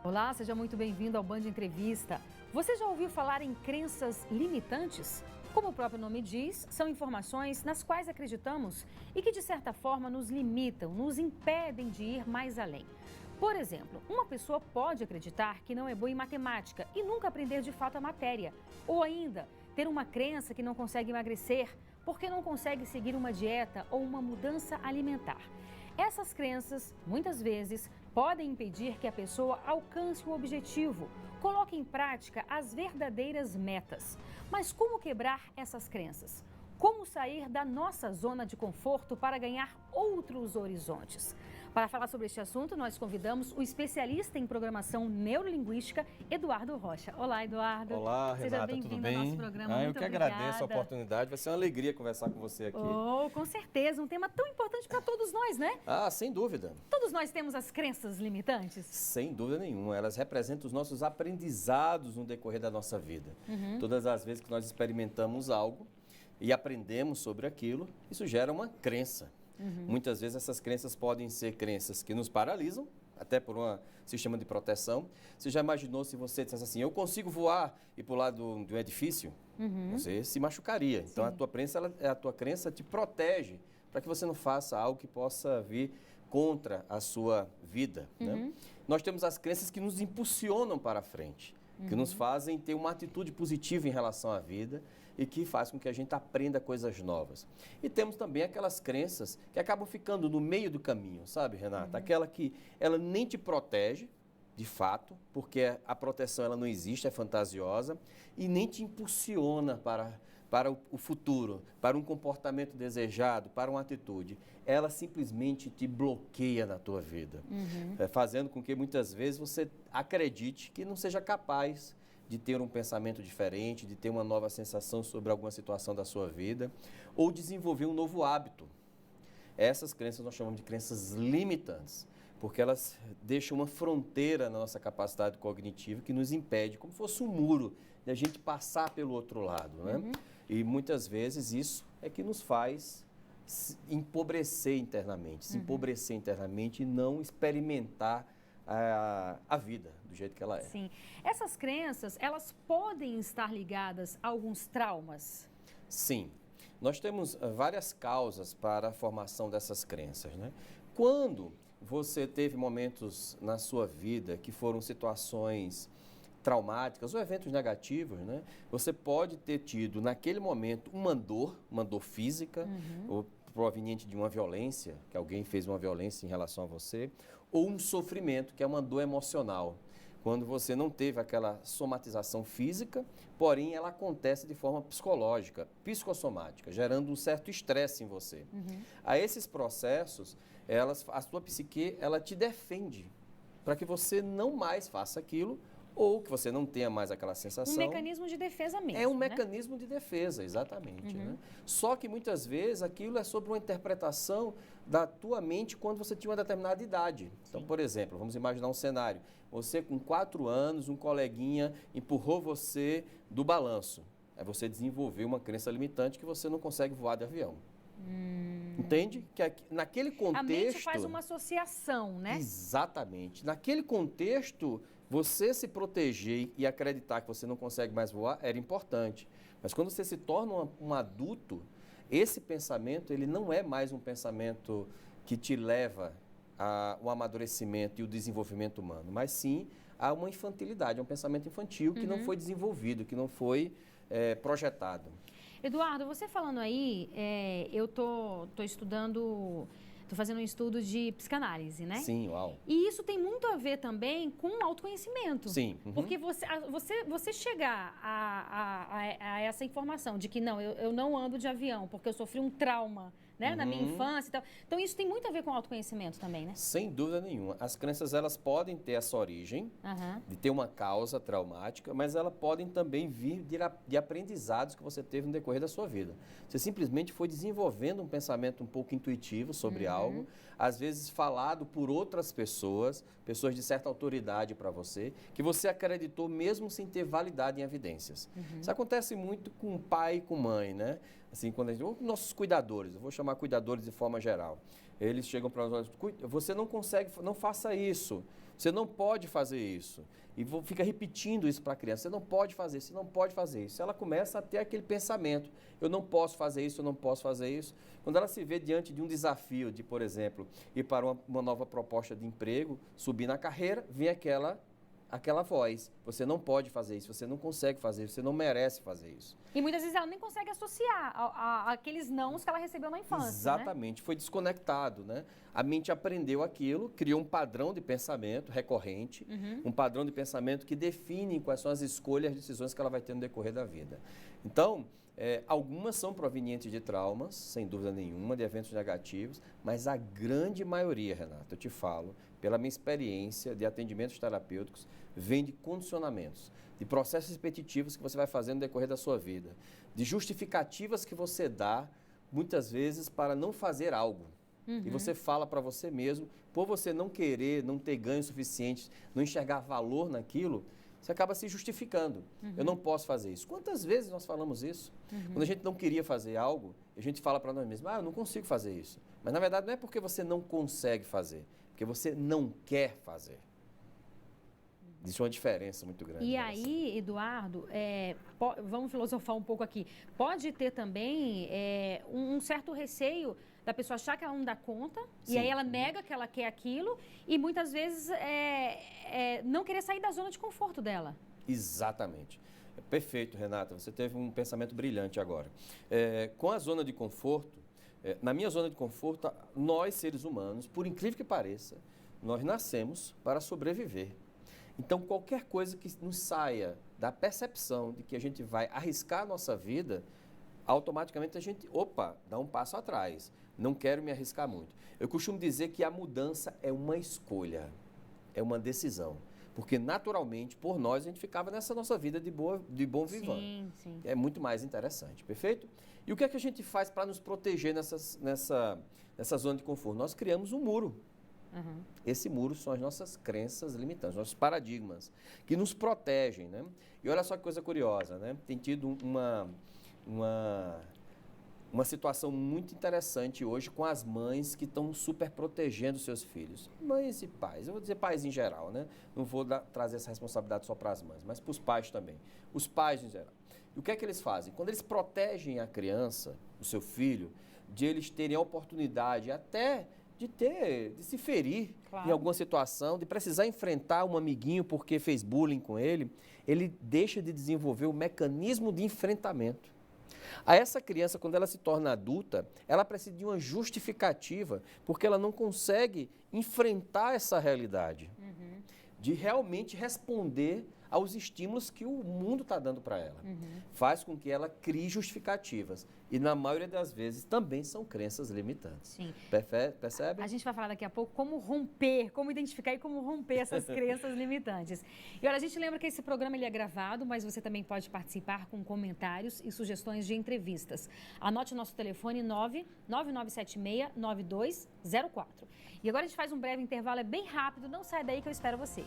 Olá, seja muito bem-vindo ao Band Entrevista. Você já ouviu falar em crenças limitantes? Como o próprio nome diz, são informações nas quais acreditamos e que, de certa forma, nos limitam, nos impedem de ir mais além. Por exemplo, uma pessoa pode acreditar que não é boa em matemática e nunca aprender de fato a matéria. Ou ainda, ter uma crença que não consegue emagrecer porque não consegue seguir uma dieta ou uma mudança alimentar. Essas crenças, muitas vezes, podem impedir que a pessoa alcance o objetivo, coloque em prática as verdadeiras metas. Mas como quebrar essas crenças? Como sair da nossa zona de conforto para ganhar outros horizontes? Para falar sobre este assunto, nós convidamos o especialista em programação neurolinguística, Eduardo Rocha. Olá, Eduardo. Olá, Renata, seja bem-vindo ao nosso programa. Eu Muito que obrigada. agradeço a oportunidade, vai ser uma alegria conversar com você aqui. Oh, com certeza, um tema tão importante para todos nós, né? Ah, sem dúvida. Todos nós temos as crenças limitantes? Sem dúvida nenhuma, elas representam os nossos aprendizados no decorrer da nossa vida. Todas as vezes que nós experimentamos algo e aprendemos sobre aquilo, isso gera uma crença. Muitas vezes essas crenças podem ser crenças que nos paralisam, até por um sistema de proteção. Você já imaginou se você dissesse assim, eu consigo voar e pular de um edifício? Você se machucaria. Então a tua crença te protege para que você não faça algo que possa vir contra a sua vida. Né? Nós temos as crenças que nos impulsionam para a frente, que nos fazem ter uma atitude positiva em relação à vida e que faz com que a gente aprenda coisas novas. E temos também aquelas crenças que acabam ficando no meio do caminho, sabe, Renata? Aquela que ela nem te protege, de fato, porque a proteção ela não existe, é fantasiosa, e nem te impulsiona para o futuro, para um comportamento desejado, para uma atitude. Ela simplesmente te bloqueia na tua vida, fazendo com que muitas vezes você acredite que não seja capaz de ter um pensamento diferente, de ter uma nova sensação sobre alguma situação da sua vida, ou desenvolver um novo hábito. Essas crenças nós chamamos de crenças limitantes, porque elas deixam uma fronteira na nossa capacidade cognitiva que nos impede, como se fosse um muro, de a gente passar pelo outro lado, né? E muitas vezes isso é que nos faz se empobrecer internamente e não experimentar a vida do jeito que ela é. Sim. Essas crenças, elas podem estar ligadas a alguns traumas? Sim. Nós temos várias causas para a formação dessas crenças, né? Quando você teve momentos na sua vida que foram situações traumáticas ou eventos negativos, né? Você pode ter tido naquele momento uma dor física, ou proveniente de uma violência, que alguém fez uma violência em relação a você, ou um sofrimento, que é uma dor emocional. Quando você não teve aquela somatização física, porém ela acontece de forma psicológica, psicossomática, gerando um certo estresse em você. A esses processos, a sua psique, ela te defende para que você não mais faça aquilo ou que você não tenha mais aquela sensação. Um mecanismo de defesa mesmo, É um né? mecanismo de defesa, exatamente. Né? Só que muitas vezes aquilo é sobre uma interpretação da tua mente quando você tinha uma determinada idade. Então, por exemplo, vamos imaginar um cenário. Você com 4 anos, um coleguinha empurrou você do balanço. Aí você desenvolveu uma crença limitante que você não consegue voar de avião. Entende? Que naquele contexto... A mente faz uma associação, né? Exatamente. Naquele contexto, você se proteger e acreditar que você não consegue mais voar era importante. Mas quando você se torna um adulto, esse pensamento ele não é mais um pensamento que te leva ao amadurecimento e o desenvolvimento humano, mas sim a uma infantilidade, a um pensamento infantil que não foi desenvolvido, que não foi projetado. Eduardo, você falando aí, eu tô estudando, tô fazendo um estudo de psicanálise, né? Sim, uau. E isso tem muito a ver também com autoconhecimento. Sim. Porque você chegar a essa informação de que não, eu não ando de avião porque eu sofri um trauma, né, na minha infância e tal. Então isso tem muito a ver com autoconhecimento também, né? Sem dúvida nenhuma. As crenças elas podem ter essa origem de ter uma causa traumática, mas elas podem também vir de aprendizados que você teve no decorrer da sua vida. Você simplesmente foi desenvolvendo um pensamento um pouco intuitivo sobre algo, às vezes falado por outras pessoas de certa autoridade para você, que você acreditou mesmo sem ter validade em evidências. Isso acontece muito com pai e com mãe, né? Assim, quando nossos cuidadores, eu vou chamar chamar cuidadores de forma geral. Eles chegam para nós, você não consegue, não faça isso, você não pode fazer isso. E fica repetindo isso para a criança, você não pode fazer isso, você não pode fazer isso. Ela começa a ter aquele pensamento, eu não posso fazer isso, eu não posso fazer isso. Quando ela se vê diante de um desafio de, por exemplo, ir para uma nova proposta de emprego, subir na carreira, vem aquela voz, você não pode fazer isso, você não consegue fazer isso, você não merece fazer isso. E muitas vezes ela nem consegue associar aqueles nãos que ela recebeu na infância. Exatamente, né? Foi desconectado, né? A mente aprendeu aquilo, criou um padrão de pensamento recorrente, um padrão de pensamento que define quais são as escolhas, as decisões que ela vai ter no decorrer da vida. Então, algumas são provenientes de traumas, sem dúvida nenhuma, de eventos negativos, mas a grande maioria, Renata, eu te falo, pela minha experiência de atendimentos terapêuticos, vem de condicionamentos, de processos repetitivos que você vai fazendo no decorrer da sua vida, de justificativas que você dá, muitas vezes, para não fazer algo. E você fala para você mesmo, por você não querer, não ter ganho suficiente, não enxergar valor naquilo, você acaba se justificando. Eu não posso fazer isso. Quantas vezes nós falamos isso? Quando a gente não queria fazer algo, a gente fala para nós mesmos, eu não consigo fazer isso. Mas, na verdade, não é porque você não consegue fazer, porque você não quer fazer. Existe uma diferença muito grande. E aí, Eduardo, vamos filosofar um pouco aqui. Pode ter também um certo receio da pessoa achar que ela não dá conta, sim, e aí ela nega que ela quer aquilo e muitas vezes não querer sair da zona de conforto dela. Exatamente. Perfeito, Renata. Você teve um pensamento brilhante agora. Com a zona de conforto, na minha zona de conforto, nós, seres humanos, por incrível que pareça, nós nascemos para sobreviver. Então, qualquer coisa que nos saia da percepção de que a gente vai arriscar a nossa vida, automaticamente a gente, dá um passo atrás. Não quero me arriscar muito. Eu costumo dizer que a mudança é uma escolha, é uma decisão. Porque, naturalmente, por nós, a gente ficava nessa nossa vida de bom vivant. Sim, sim. É muito mais interessante, perfeito? E o que é que a gente faz para nos proteger nessa zona de conforto? Nós criamos um muro. Esse muro são as nossas crenças limitantes, nossos paradigmas, que nos protegem, né? E olha só que coisa curiosa, né? Tem tido uma situação muito interessante hoje com as mães que estão super protegendo seus filhos. Mães e pais, eu vou dizer pais em geral, né? Não vou trazer essa responsabilidade só para as mães, mas para os pais também. Os pais em geral. E o que é que eles fazem? Quando eles protegem a criança, o seu filho, de eles terem a oportunidade até de se ferir, claro, em alguma situação, de precisar enfrentar um amiguinho porque fez bullying com ele, ele deixa de desenvolver o mecanismo de enfrentamento. A essa criança, quando ela se torna adulta, ela precisa de uma justificativa, porque ela não consegue enfrentar essa realidade, de realmente responder aos estímulos que o mundo está dando para ela. Faz com que ela crie justificativas. E, na maioria das vezes, também são crenças limitantes. Sim. Percebe? A gente vai falar daqui a pouco como romper, como identificar e como romper essas crenças limitantes. E, olha, a gente lembra que esse programa ele é gravado, mas você também pode participar com comentários e sugestões de entrevistas. Anote o nosso telefone 99976-9204. E agora a gente faz um breve intervalo, é bem rápido, não sai daí que eu espero você.